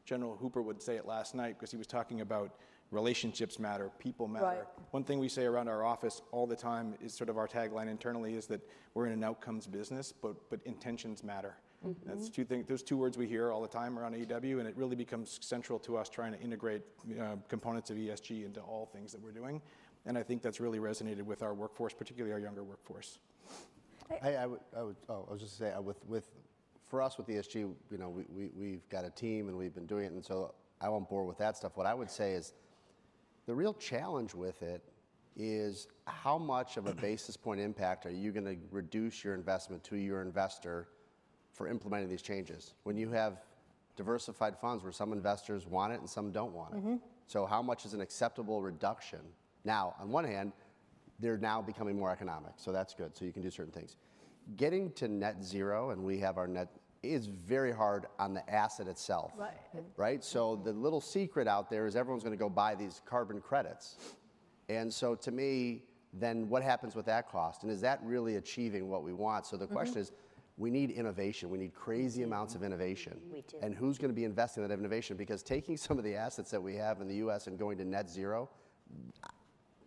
General Hooper would say it last night, because he was talking about relationships matter, people matter. Right. One thing we say around our office all the time is sort of our tagline internally is that we're in an outcomes business, but intentions matter. That's those two words we hear all the time around AEW, and it really becomes central to us trying to integrate components of ESG into all things that we're doing. And I think that's really resonated with our workforce, particularly our younger workforce. I was just saying, for us with ESG, we've got a team and we've been doing it, and so I won't bore with that stuff. What I would say is the real challenge with it is how much of a basis point impact are you going to reduce your investment to your investor for implementing these changes? When you have diversified funds where some investors want it and some don't want it. So how much is an acceptable reduction? Now, on one hand, they're now becoming more economic, so that's good. So you can do certain things. Getting to net zero, and we have our net, is very hard on the asset itself. Right? So the little secret out there is everyone's going to go buy these carbon credits. And so to me, then what happens with that cost? And is that really achieving what we want? So the question is, we need innovation. We need crazy amounts of innovation. We do. And who's going to be investing in that innovation? Because taking some of the assets that we have in the US and going to net zero,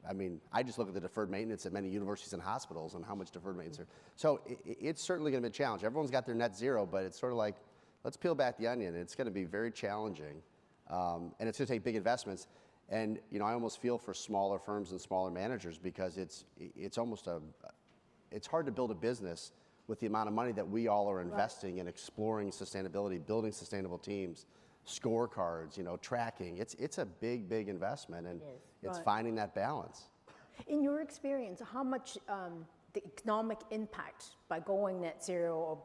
I mean, I just look at the deferred maintenance at many universities and hospitals and how much deferred maintenance are. So it's certainly going to be a challenge. Everyone's got their net zero, but it's sort of like, let's peel back the onion. It's going to be very challenging, and it's going to take big investments. And you know, I almost feel for smaller firms and smaller managers because it's hard to build a business with the amount of money that we all are investing in exploring sustainability, building sustainable teams, scorecards, you know, tracking. It's a big investment, and it's finding that balance. In your experience, how much the economic impact by going net zero or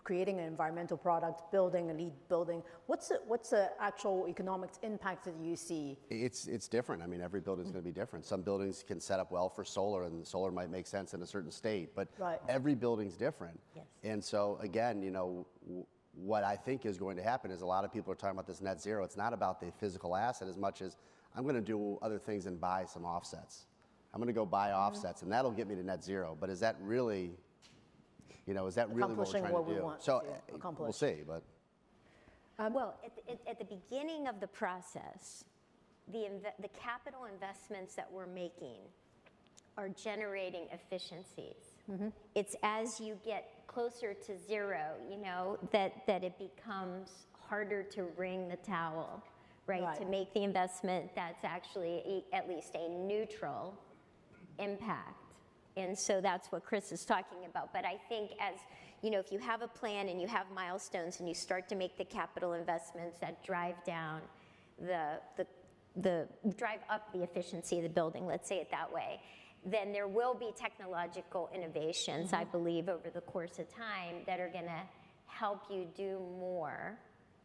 creating an environmental product, building a LEED building, what's the actual economic impact that you see? It's different. I mean, every building's going to be different. Some buildings can set up well for solar, and solar might make sense in a certain state, but every building's different. Yes. And so again, you know, what I think is going to happen is a lot of people are talking about this net zero. It's not about the physical asset as much as I'm going to do other things and buy some offsets. I'm going to go buy offsets, and that'll get me to net zero. But is that really, you know, is that really what we're trying to do? So we'll see. But Well, at the beginning of the process, the capital investments that we're making are generating efficiencies. It's as you get closer to zero, you know, that it becomes harder to wring the towel, right? To make the investment that's actually at least a neutral impact. And so that's what Chris is talking about. But I think, as you know, if you have a plan and you have milestones and you start to make the capital investments that drive down drive up the efficiency of the building, let's say it that way, then there will be technological innovations, I believe, over the course of time that are going to help you do more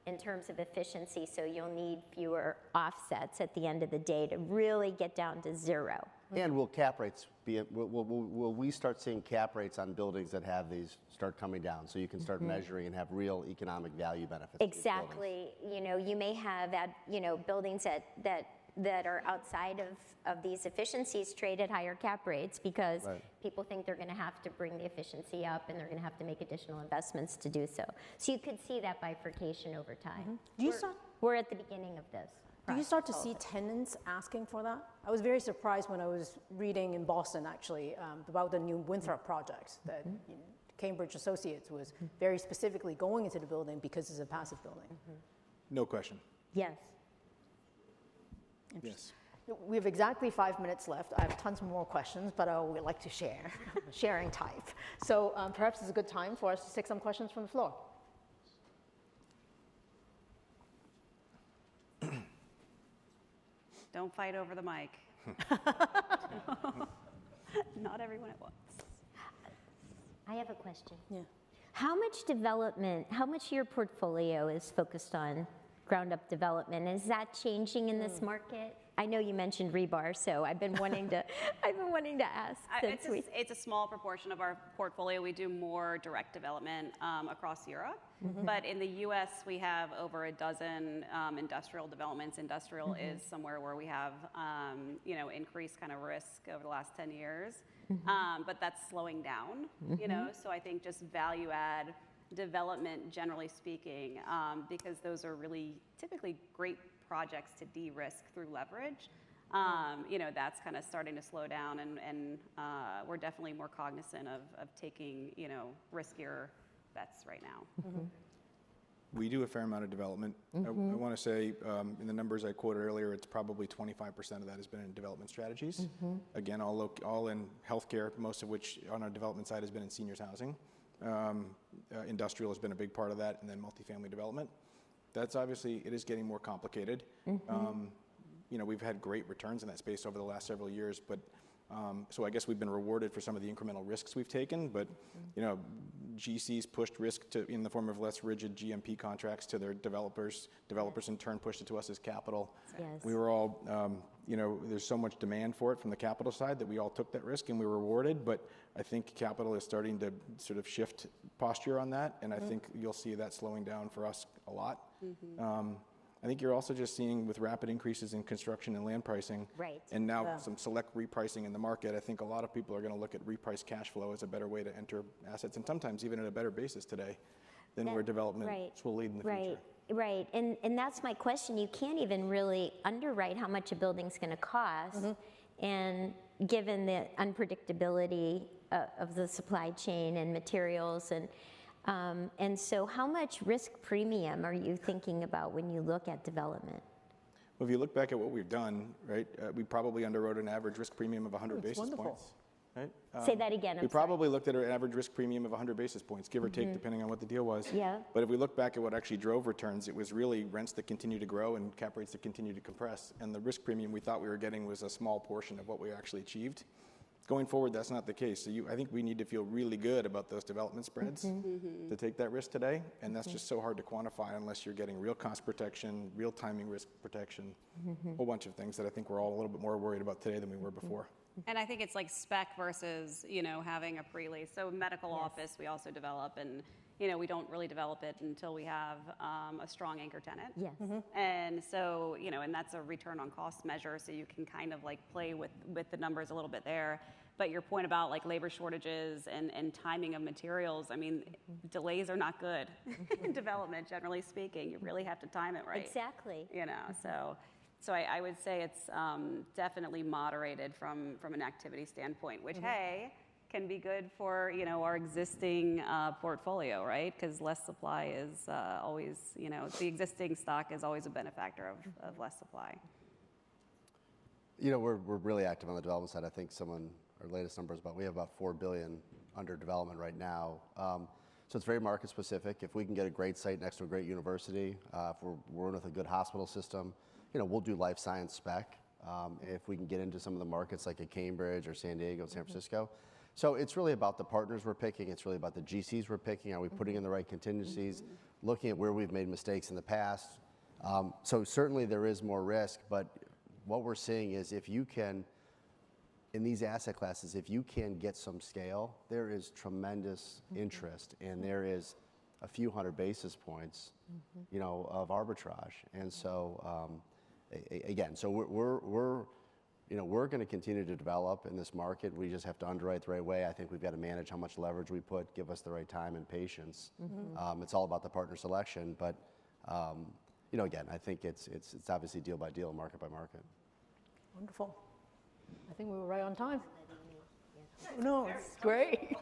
in terms of efficiency, so you'll need fewer offsets at the end of the day to really get down to zero. And will cap rates be, will we start seeing cap rates on buildings that have these start coming down, so you can start measuring and have real economic value benefits? Exactly. You know, you may have buildings that are outside of these efficiencies trade at higher cap rates because people think they're going to have to bring the efficiency up and they're going to have to make additional investments to do so. So you could see that bifurcation over time. We're at the beginning of this. Do you start to see tenants asking for that? I was very surprised when I was reading in Boston, actually, about the new Winthrop project that Cambridge Associates was very specifically going into the building because it's a passive building. No question. Yes. Yes. We have exactly 5 minutes left. I have tons more questions, but I would like to share, sharing type. So perhaps it's a good time for us to take some questions from the floor. Don't fight over the mic. Not everyone at once. I have a question. Yeah. How much of your portfolio is focused on ground up development? Is that changing in this market? I know you mentioned rebar, so I've been wanting to ask. It's a small proportion of our portfolio. We do more direct development across Europe, but in the U.S. we have over a dozen industrial developments. Industrial is somewhere where we have increased kind of risk over the last 10 years, but that's slowing down. You know, so I think just value add development, generally speaking, because those are really typically great projects to de-risk through leverage. That's kind of starting to slow down, and we're definitely more cognizant of taking riskier bets right now. We do a fair amount of development. I want to say, in the numbers I quoted earlier, it's probably 25% of that has been in development strategies. Again, all in healthcare, most of which on our development side has been in seniors housing. Industrial has been a big part of that, and then multifamily development. That's obviously, it is getting more complicated. We've had great returns in that space over the last several years, but so I guess we've been rewarded for some of the incremental risks we've taken, but GCs pushed risk in the form of less rigid GMP contracts to their developers. Developers in turn pushed it to us as capital. Yes. We were all, there's so much demand for it from the capital side that we all took that risk and we were rewarded. But I think capital is starting to sort of shift posture on that, and I think you'll see that slowing down for us a lot. I think you're also just seeing with rapid increases in construction and land pricing, Right. and now some select repricing in the market, I think a lot of people are going to look at repriced cash flow as a better way to enter assets, and sometimes even at a better basis today than where development will lead in the future. Right, and that's my question. You can't even really underwrite how much a building's going to cost, and given the unpredictability of the supply chain and materials, and so how much risk premium are you thinking about when you look at development? Well, if you look back at what we've done, right, we probably underwrote an average risk premium of 100 basis points. Right? Say that again. We probably looked at an average risk premium of 100 basis points, give or take, depending on what the deal was. Yeah. But if we look back at what actually drove returns, it was really rents that continue to grow and cap rates that continue to compress. And the risk premium we thought we were getting was a small portion of what we actually achieved. Going forward, that's not the case. So I think we need to feel really good about those development spreads to take that risk today. And that's just so hard to quantify unless you're getting real cost protection, real timing risk protection, a whole bunch of things that I think we're all a little bit more worried about today than we were before. And I think it's like spec versus, having a pre-lease. So medical office, we also develop, and, we don't really develop it until we have a strong anchor tenant. Yes. And so, and that's a return on cost measure, so you can kind of like play with the numbers a little bit there. But your point about like labor shortages and timing of materials, I mean, delays are not good in development, generally speaking. You really have to time it right. Exactly. So I would say it's definitely moderated from an activity standpoint, which, hey, can be good for, our existing portfolio, right? Because less supply is always, the existing stock is always a benefactor of less supply. We're really active on the development side. I think our latest numbers, but we have about $4 billion under development right now. So it's very market specific. If we can get a great site next to a great university, if we're working with a good hospital system, we'll do life science spec. If we can get into some of the markets like at Cambridge or San Diego, San Francisco. So it's really about the partners we're picking. It's really about the GCs we're picking. Are we putting in the right contingencies? Looking at where we've made mistakes in the past. So certainly there is more risk, but what we're seeing is if you can, in these asset classes, if you can get some scale, there is tremendous interest, and there is a few hundred basis points, of arbitrage. And so, again, so we're going to continue to develop in this market. We just have to underwrite the right way. I think we've got to manage how much leverage we put, give us the right time and patience. It's all about the partner selection, but again, I think it's obviously deal by deal, market by market. Wonderful. I think we were right on time. No, it's great.